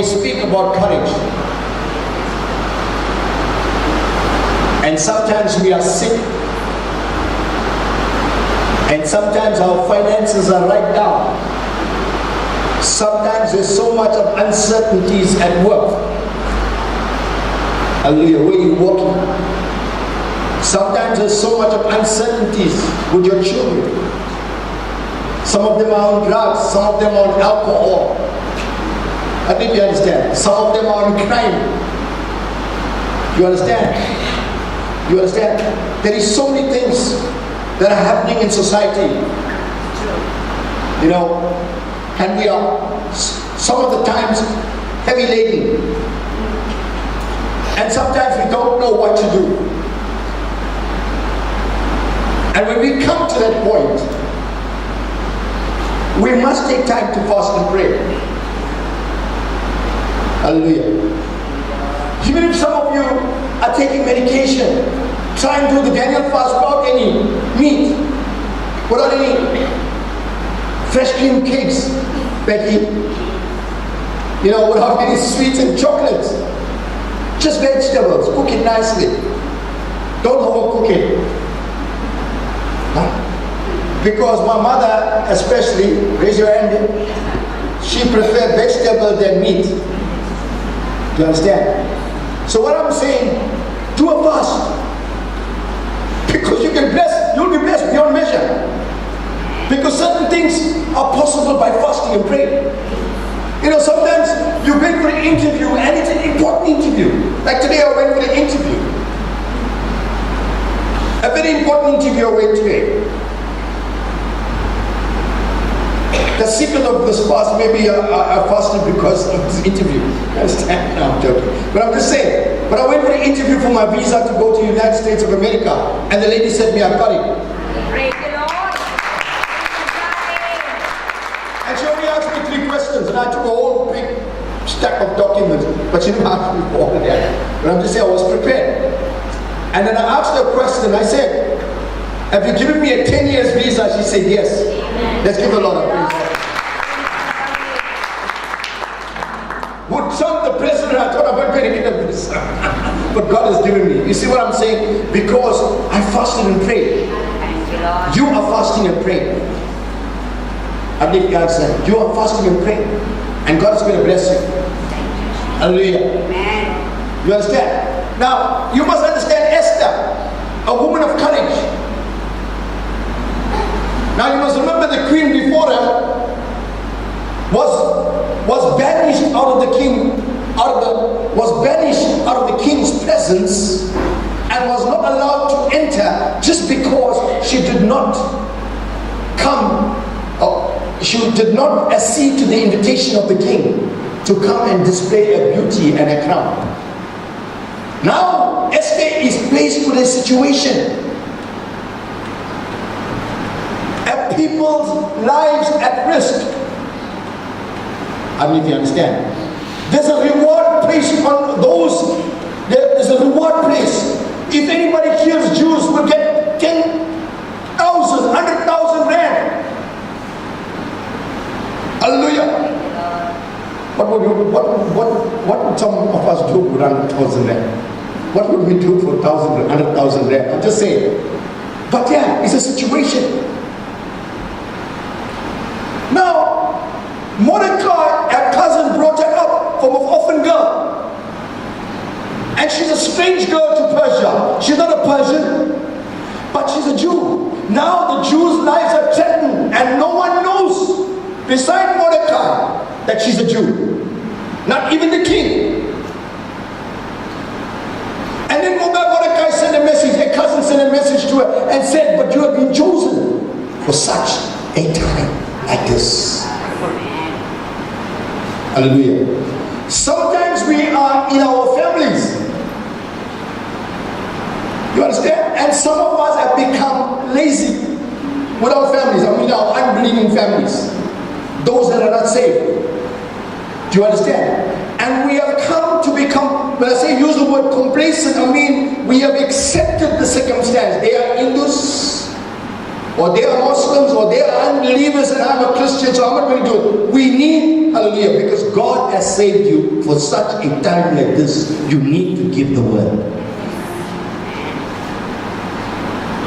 speak about courage. And sometimes we are sick. And sometimes our finances are right down. Sometimes there's so much of uncertainties at work. Hallelujah, where you're working. Sometimes there's so much of uncertainties with your children. Some of them are on drugs, some of them are on alcohol. I think you understand. Some of them are on crime. You understand? You understand? There is so many things that are happening in society. You know, and we are some of the times heavy laden. And sometimes we don't know what to do. And when we come to that point, we must take time to fast and pray. Hallelujah. Even if some of you are taking medication, try and do the Daniel fast without any meat, without any fresh cream cakes, Becky. You know, without any sweets and chocolates. Just vegetables, cook it nicely. Don't overcook it. Because my mother, especially, raise your hand, she preferred vegetable than meat. Do you understand? So what I'm saying, do a fast. Because you'll be blessed beyond measure. Because certain things are possible by fasting and praying. You know, sometimes you went for an interview and it's an important interview. Like today I went for an interview. A very important interview I went today. The secret of this fast, maybe I fasted because of this interview. You understand? No, I'm joking. But I'm just saying. But I went for an interview for my visa to go to the United States of America. And the lady said to me, I've got it. Praise the Lord. And she only asked me 3 questions. And I took a whole big stack of documents. But she didn't ask me for all of that. But I'm just saying I was prepared. And then I asked her a question. I said, have you given me a 10 years visa? She said, yes. Amen. Let's give her a lot of praise. Would Trump the president? I thought I'm not going to get a visa. But God has given me. You see what I'm saying? Because I fasted and prayed. You are fasting and praying. I believe God said, you are fasting and praying. And God is going to bless you. Hallelujah. Amen. You understand? Now, you must understand Esther, a woman of courage. Now you must remember the queen before her was banished out of the king, was banished out of the king's presence and was not allowed to enter just because she did not she did not accede to the invitation of the king to come and display her beauty and her crown. Now Esther is placed with a situation. People's lives at risk. I mean, if you understand. There's a reward placed on those. There's a reward place. If anybody kills Jews, will get 10,000, 100,000 rand. Hallelujah. What would some of us do with 100,000 rand? What would we do for 1,000, 100,000 rand? I'm just saying. But yeah, it's a situation. Now, Mordecai, her cousin, brought her up from an orphan girl. And she's a strange girl to Persia. She's not a Persian, but she's a Jew. Now the Jews' lives are threatened, and no one knows, beside Mordecai, that she's a Jew. Not even the king. And then Mordecai sent a message, her cousin sent a message to her and said, but you have been chosen for such a time like this. Hallelujah. Sometimes we are in our families. You understand? And some of us have become lazy with our families. I mean our unbelieving families. Those that are not saved. Do you understand? And we have come to become, when I say use the word complacent, I mean we have accepted the circumstance. They are in this. or they are Muslims, or they are unbelievers, and I'm a Christian, so I'm not going to do it. We need, hallelujah, because God has saved you for such a time like this. You need to give the word.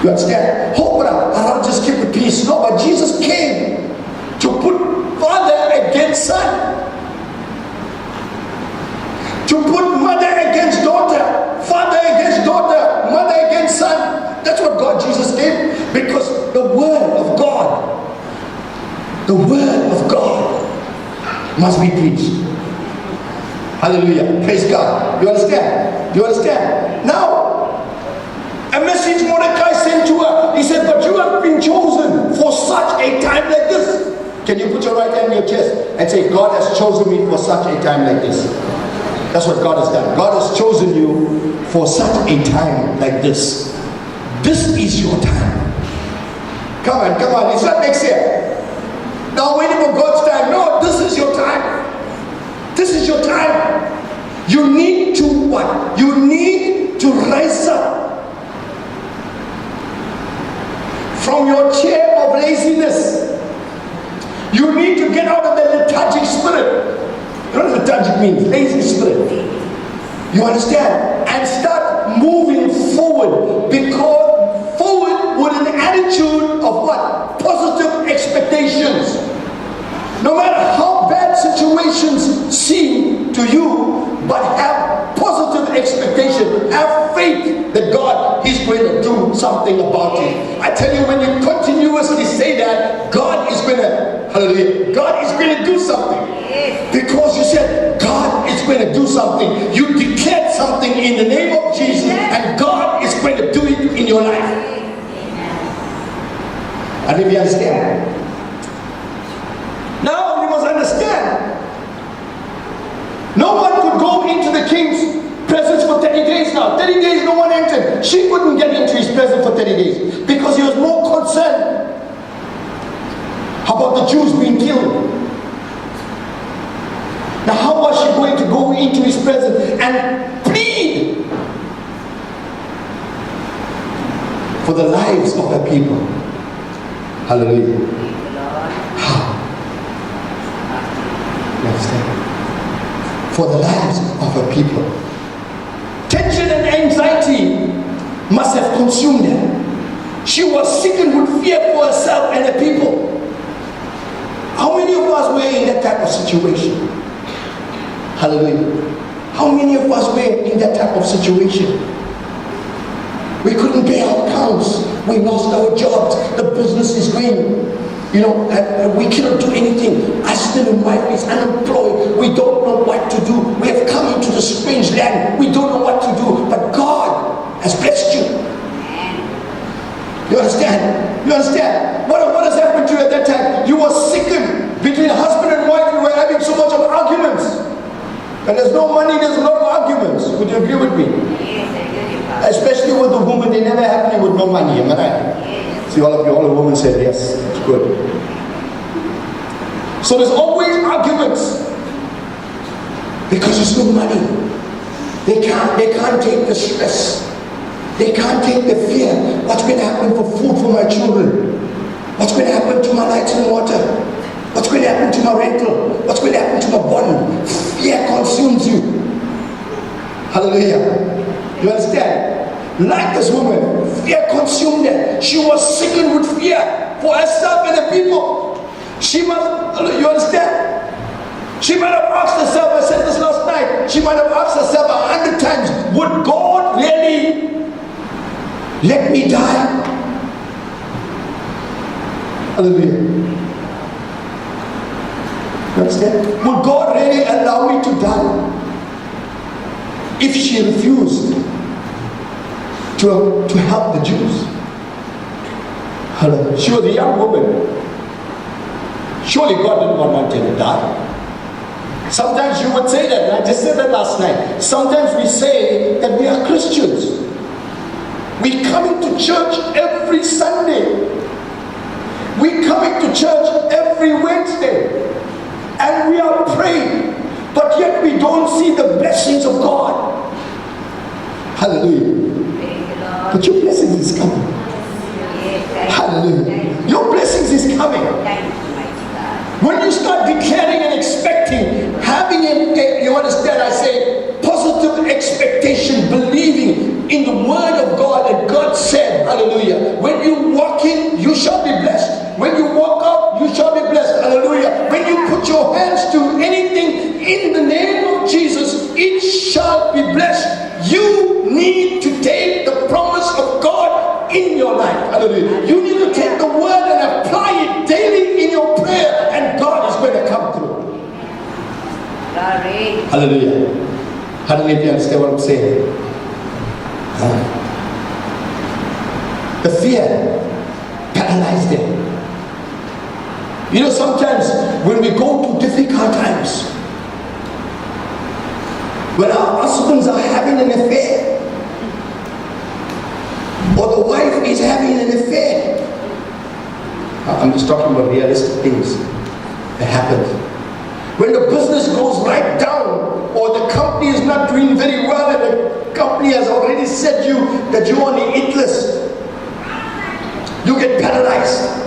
You understand? Oh, but I'll just keep the peace. No, but Jesus came to put father against son, to put mother against daughter, father against daughter, mother against son. That's what God, Jesus did. Because the word of God must be preached. Hallelujah. Praise God. You understand? You understand? Now, a message Mordecai sent to her. He said, but you have been chosen for such a time like this. Can you put your right hand on your chest and say, God has chosen me for such a time like this? That's what God has done. God has chosen you for such a time like this. This is your time. Come on. It's not next year. Now waiting for God's time. No, this is your time. This is your time. You need to what? You need to rise up from your chair of laziness. You need to get out of the lethargic spirit. You know what lethargic means? Lazy spirit. You understand? And start moving forward, because forward with an attitude of what? Positive expectations. No matter how bad situations seem to you, but have positive expectation. Have faith that God is going to do something about it. I tell you, when you continuously say that, God is going to, hallelujah, God is going to do something. Because you said, God is going to do something. You declared something in the name of Jesus, and God is going to do it in your life. And if you understand, now you must understand, no one could go into the king's presence for 30 days now. 30 days no one entered. She couldn't get into his presence for 30 days because he was more concerned about the Jews being killed. Now how was she going to go into his presence and plead for the lives of her people? Hallelujah. How? You understand? For the lives of her people. Tension and anxiety must have consumed her. She was sickened with fear for herself and her people. How many of us were in that type of situation? Hallelujah. How many of us were in that type of situation? We couldn't pay our accounts. We lost our jobs. The business is going. You know, we cannot do anything. Husband and wife is unemployed. We don't know what to do. We have come into the strange land. We don't know what to do. But God has blessed you. You understand? You understand? What has happened to you at that time? You were sickened. Between husband and wife, you were having so much of arguments. And there's no money, there's a lot of arguments. Would you agree with me? Especially with the woman, they never happy with no money. Am I right? See, all of you, all the women said yes. It's good. So there's always arguments because there's no money. They can't take the stress. They can't take the fear. What's going to happen for food for my children? What's going to happen to my lights and water? What's going to happen to my rental? What's going to happen to my bond? Fear consumes you. Hallelujah. You understand? Like this woman, fear consumed her. She was sickened with fear for herself and the people. She must, you understand? She might have asked herself, I said this last night, she might have asked herself 100 times, would God really let me die? Hallelujah. You understand? Would God really allow me to die? If she refused to help the Jews. Hallelujah. She was a young woman. Surely God didn't want her to die. Sometimes you would say that, and I just said that last night. Sometimes we say that we are Christians. We coming to church every Sunday. We coming to church every Wednesday. And we are praying. But yet we don't see the blessings of God. Hallelujah. But your blessing is coming. Hallelujah. Your blessings is coming. When you start declaring and expecting, having you understand, I say, positive expectation, believing in the word of God that God said, hallelujah. When you walk in, you shall be blessed. When you walk out, you shall be blessed, hallelujah. When you put your hands to anything in the name of Jesus, it shall be blessed. You need to take the promise of God in your life, hallelujah. You need to take the word and apply it daily in your prayer, and God is going to come through. Hallelujah. I don't know if you understand what I'm saying. The fear paralyzed them. You know, sometimes when we go through difficult times, when our husbands are having an affair, or the wife is having an affair, I'm just talking about realistic things that happen. When the business goes right down, or the company is not doing very well, and the company has already said you that you're on the hit list, you get paralyzed.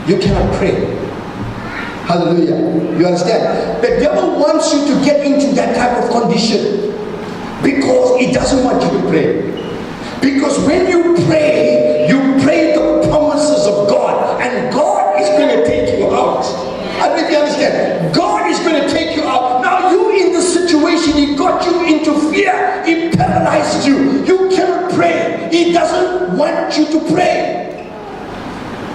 You cannot pray. Hallelujah. You understand? The devil wants you to get into that type of condition because he doesn't want you to pray. Because when you pray the promises of God, and God is going to take you out. I don't know if you understand. God is going to take you out. Now you in the situation, he got you into fear. He paralyzed you. You cannot pray. He doesn't want you to pray.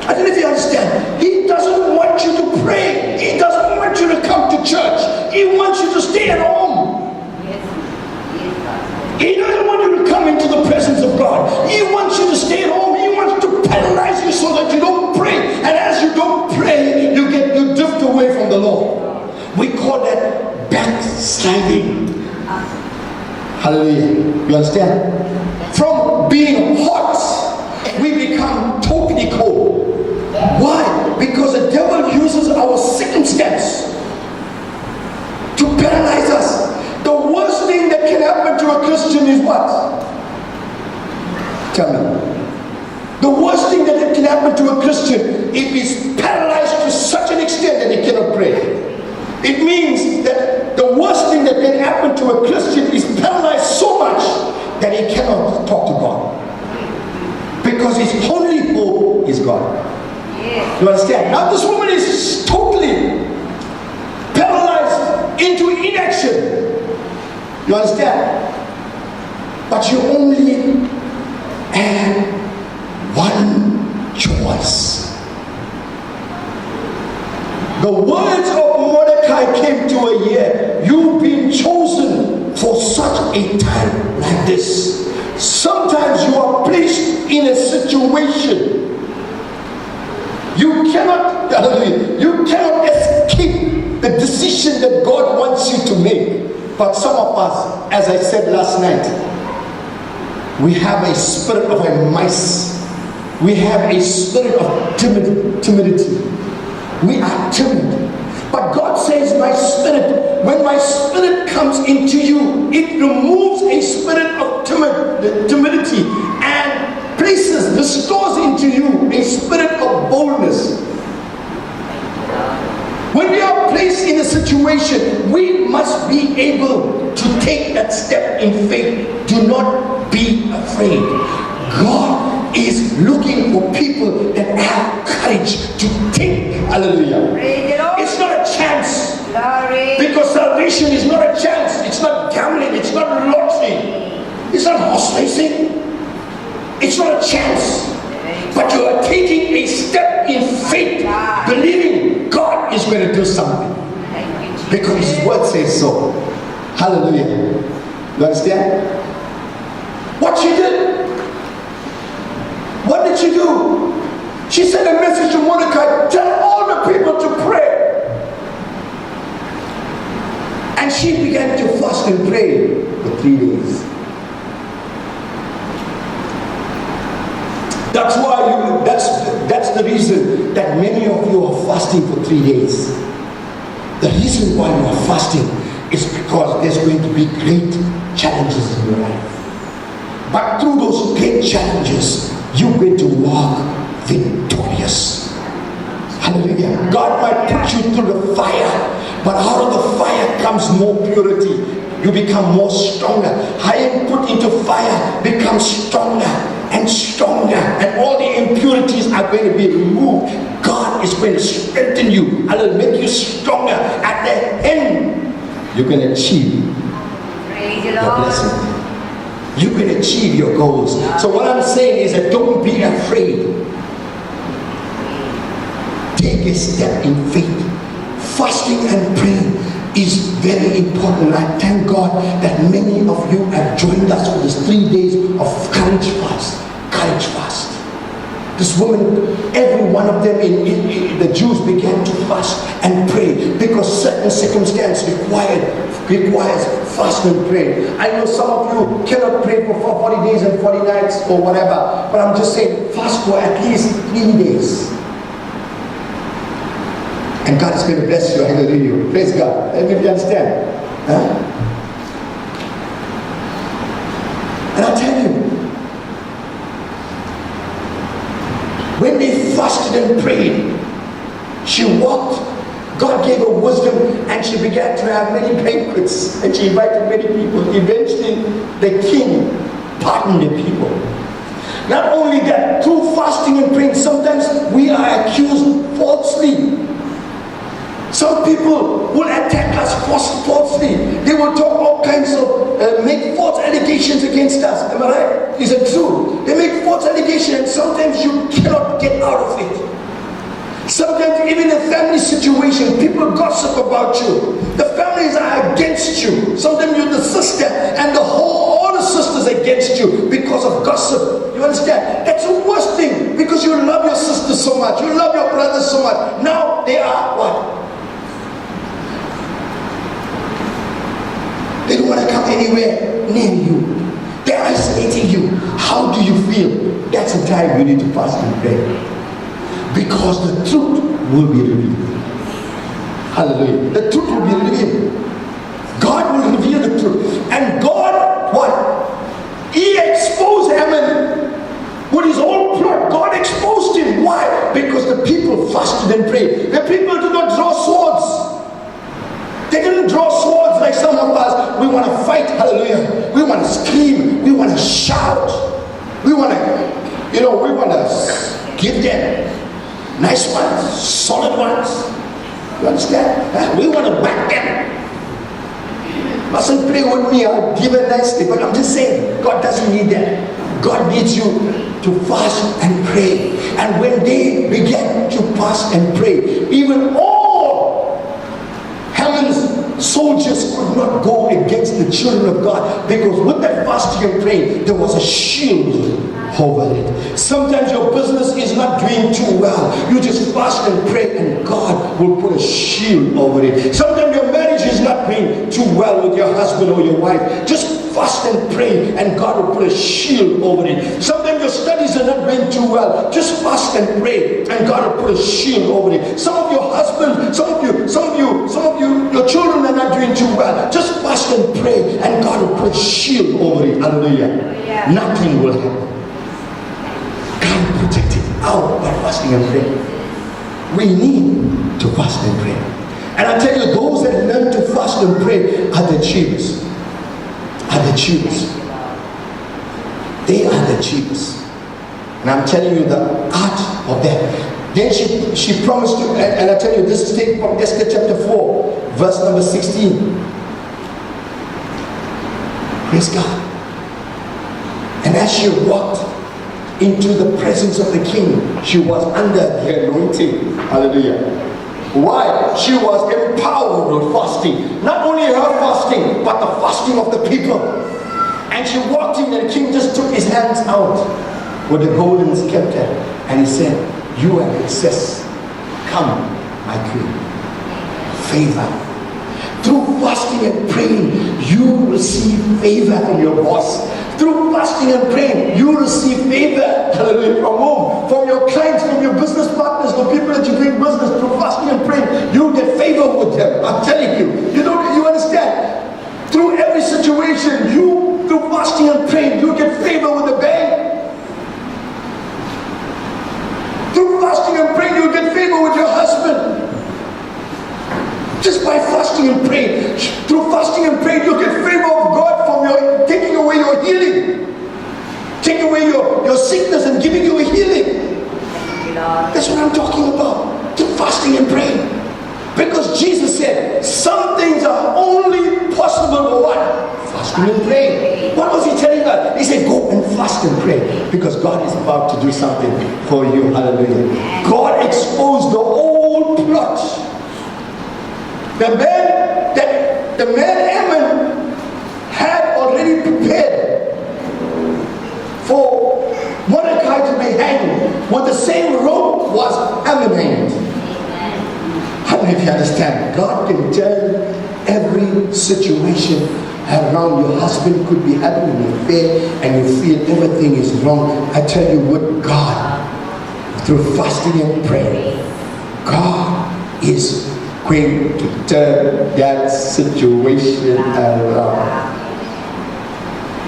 I don't know if you understand. He doesn't want you to pray. He doesn't want you to come to church. He wants you to stay at home. He doesn't want you to come into the presence of God. He wants you to stay at home. He wants to paralyze you so that you don't pray. And as you don't pray, you drift away from the Lord. We call that backsliding. Hallelujah. You understand? From being hot, we become totally cold. Why? Because the devil uses our circumstance to paralyze us. The worst thing that can happen to a Christian is what? Tell me. The worst thing that can happen to a Christian if he's paralyzed to such an extent that he cannot pray. It means that the worst thing that can happen to a Christian is paralyzed so much that he cannot talk to God. Because his only hope is God. You understand? Now this woman is totally paralyzed into inaction. You understand? But you only have one choice. The words of Mordecai came to a ear. You've been chosen for such a time like this. Sometimes you are placed in a situation. You cannot escape the decision that God wants you to make. But some of us, as I said last night, we have a spirit of a mice. We have a spirit of timidity. We are timid. But God says, my spirit, when my spirit comes into you, it removes a spirit of timidity and restores into you a spirit of boldness. When we are placed in a situation, we must be able to take that step in faith. Do not be afraid. God is looking for people that have courage to think. Hallelujah. It's not a chance. Because salvation is not a chance. It's not gambling. It's not lottery. It's not horse racing. It's not a chance. But you are taking a step in faith, believing God is going to do something. Because His word says so. Hallelujah. You understand? What she did? What did she do? She sent a message to Mordecai, tell all the people to pray. And she began to fast and pray for 3 days. That's why that's the reason that many of you are fasting for 3 days. The reason why you are fasting is because there's going to be great challenges in your life. But through those great challenges, you're going to walk victorious. Hallelujah. God might put you through the fire, but out of the fire comes more purity. You become more stronger. I am put into fire, become stronger and stronger, and all the impurities are going to be removed. God is going to strengthen you and will make you stronger. At the end, you're going to achieve your blessing. You can achieve your goals. So what I'm saying is that don't be afraid. Take a step in faith. Fasting and praying is very important. I thank God that many of you have joined us for these 3 days of courage fast. Courage fast. This woman, every one of them in the Jews began to fast and pray because certain circumstance requires fast and pray. I know some of you cannot pray for 40 days and 40 nights or whatever, but I'm just saying fast for at least 3 days. And God is going to bless you. Hallelujah. Praise God. Everybody understand? Huh? And I tell you, when they fasted and prayed, she walked. God gave her wisdom and she began to have many banquets and she invited many people. Eventually, the king pardoned the people. Not only that, through fasting and praying, sometimes we are accused falsely. Some people will attack us falsely. They will talk all kinds of, make false allegations against us. Am I right? Is it true? They make false allegations and sometimes you cannot get out of it. Sometimes even in a family situation, people gossip about you. The families are against you. Sometimes you're the sister and all the sisters against you because of gossip. You understand? That's the worst thing because you love your sister so much. You love your brother so much. Now they are what? They don't want to come anywhere near you. They're isolating you. How do you feel? That's the time you need to fast and pray. Because the truth will be revealed. Hallelujah. The truth will be revealed. God will reveal the truth. And God, what? He exposed Haman with his own plot. God exposed him. Why? Because the people fasted and prayed. The people did not draw swords. They didn't draw swords like some of us. We want to fight, hallelujah. We want to scream. We want to shout. We want to, we want to give them nice ones, solid ones. You understand? We want to back them. Mustn't pray with me, I'll give it nicely. But I'm just saying, God doesn't need that. God needs you to fast and pray. And when they began to fast and pray, even all Haman's soldiers could not go against the children of God, because with that fasting and praying, there was a shield over it. Sometimes your business is not doing too well. You just fast and pray and God will put a shield over it. Sometimes your marriage is not doing too well with your husband or your wife. Just fast and pray and God will put a shield over it. Sometimes your studies are not going too well. Just fast and pray and God will put a shield over it. Some of your husband, some of you, your children are not doing too well. Just fast and pray and God will put a shield over it. Hallelujah. Nothing will happen. God will protect it out by fasting and praying. We need to fast and pray. And I tell you, those that learn to fast and pray are the achievers. Are the achievers. They are the achievers. And I'm telling you the art of that. Then she promised to, and I tell you, this is taken from Esther chapter 4, verse number 16. Praise God. And as she walked into the presence of the king, she was under the anointing. Hallelujah. Why? She was empowered with fasting. Not only her fasting, but the fasting of the people. And she walked in and the king just took his hands out with the golden scepter and he said, "You have access. Come, my queen." Favor. Through fasting and praying, you receive favor from your boss. Through fasting and praying, you receive favor. Hallelujah. From whom? From your clients, from your business partners, the people that you bring business. Through fasting and praying, you get favor with them. I'm telling you. You understand? Through every situation, through fasting and praying, you get favor with the bank. take away your sickness and giving you a healing. Thank you, Lord. That's what I'm talking about. Through fasting and praying. Because Jesus said, some things are only possible for what? Fasting and praying. What was he telling us? He said, go and fast and pray. Because God is about to do something for you. Hallelujah. God exposed the old plot. The man Ammon had already prepared for Mordecai to be hanged with the same rope was Ammon hanged. How many of you understand? God can turn every situation around. Your husband could be having an affair and you feel everything is wrong. I tell you, with God, through fasting and prayer, God is going to turn that situation around.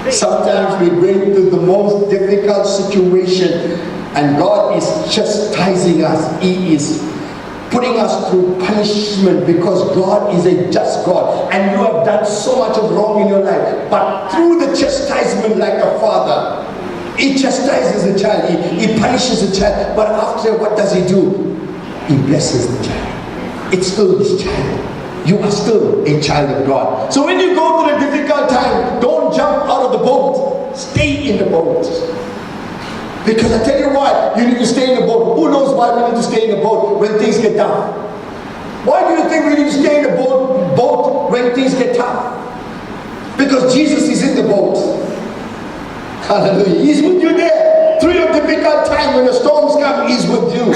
Sometimes we bring to the most difficult situation and God is chastising us. He is putting us through punishment because God is a just God and you have done so much of wrong in your life. But through the chastisement, like a father, he chastises the child, he punishes the child, but after, what does he do? He blesses the child. It's still his child. You are still a child of God. So when you go through a difficult time, don't jump out of the boat. Stay in the boat. Because I tell you what, you need to stay in the boat. Who knows why we need to stay in the boat when things get tough? Why do you think we need to stay in the boat when things get tough? Because Jesus is in the boat. Hallelujah. He's with you there. Through your difficult time when the storms come, he's with you.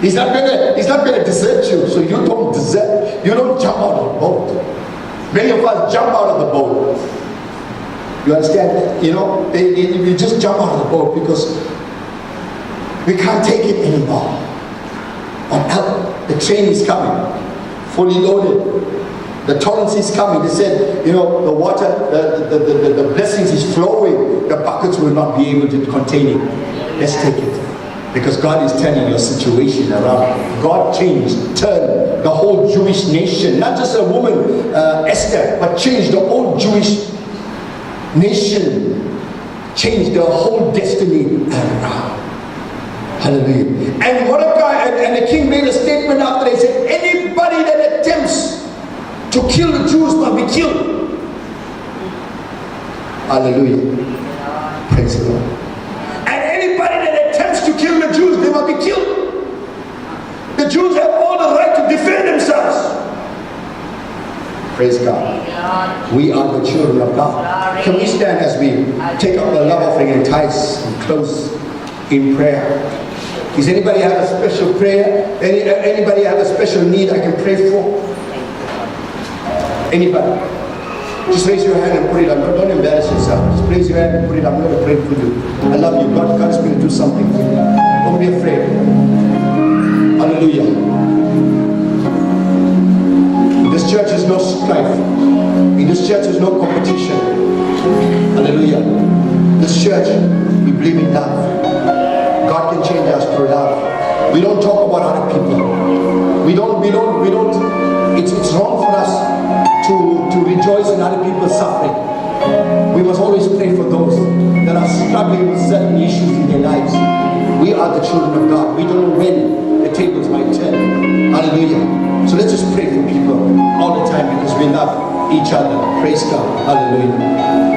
He's not gonna desert you, so you don't desert. You don't jump out of the boat. Many of us jump out of the boat. You understand? You know, we just jump out of the boat because we can't take it anymore. But the train is coming, fully loaded. The torrents is coming. They said, you know, the water, the blessings is flowing. The buckets will not be able to contain it. Let's take it. Because God is turning your situation around. God turned the whole Jewish nation, not just a woman, Esther, but changed the whole Jewish nation, changed the whole destiny around. Hallelujah. And Mordecai and the king made a statement after. They said, anybody that attempts to kill the Jews must be killed. Hallelujah. Praise the Lord. And anybody that attempts to kill the Jews, they must be killed. The Jews have all the right to defend themselves. Praise God. We are the children of God. Can we stand as we take up the love offering and tithes and close in prayer? Does anybody have a special prayer? Anybody have a special need I can pray for? Anybody? Just raise your hand and put it up. Don't embarrass yourself. Just raise your hand and put it up. I'm going to pray for you. I love you. God is going to do something for you. Don't be afraid. Hallelujah. In this church is no strife. In this church is no competition. Hallelujah. This church, we believe in love. God can change us through love. We don't talk about other people. We don't. It's wrong for us to rejoice in other people's suffering. We must always pray for those that are struggling with certain issues in their lives. We are the children of God. We don't know when the tables might turn. Hallelujah. So let's just pray for people all the time because we love each other. Praise God. Hallelujah.